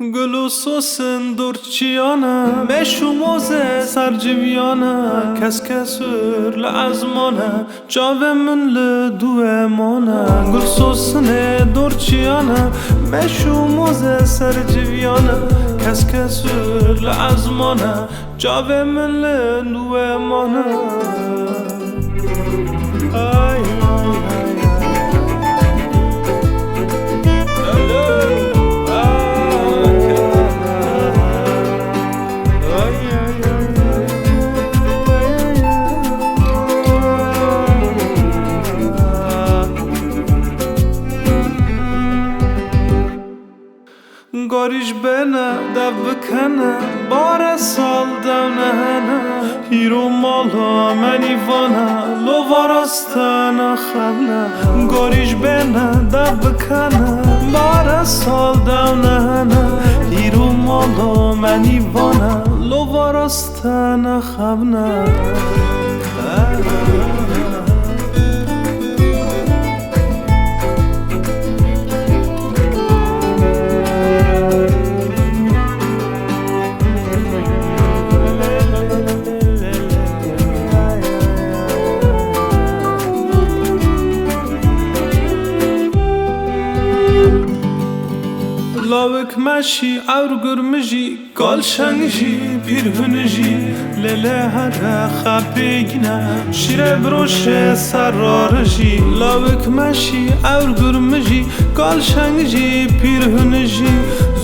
Gulu sosin durçiyana meşumoze serciviyana Keskesur l'azmana Cave min li duemana Gul sosine durçiyana meşumoze serciviyana Keskesur l'azmana Cave min li duemana Ay ay ay گاریش بنا دب بکنه بار سال دونه هیرو مالا منی وانا لو وارستانا خبنا گاریش بنا دب بکنه بار سال دونه هیرو مالا منی وانا لو وارستانا خبنا لاوک مشی اور گرمجی گال شنگجی بیرهنجی لیله هر خبیگنه شیر بروش سرارجی لاوک مشی اور گرمجی گال شنگجی بیرهنجی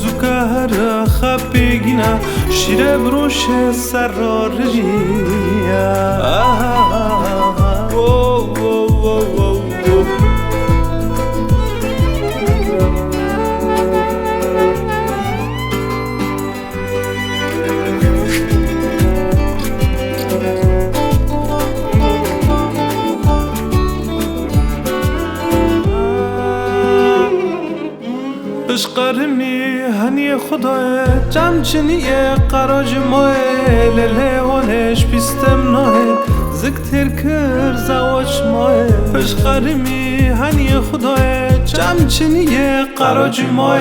زوکه هر خبیگنه شیر بروش سرارجی قرمی هنی خدای جمچنیه قراج ماه لیوانش پیستم ناه زکتر کر زواج ماه پش قرمی هنی خدای جمچنیه قراج ماه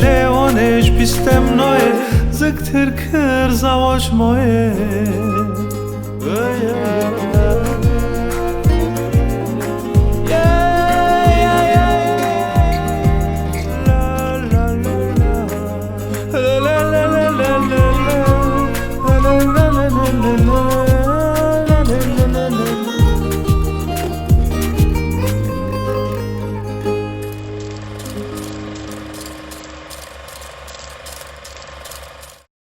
لیوانش پیستم ناه زکتر کر زواج ماه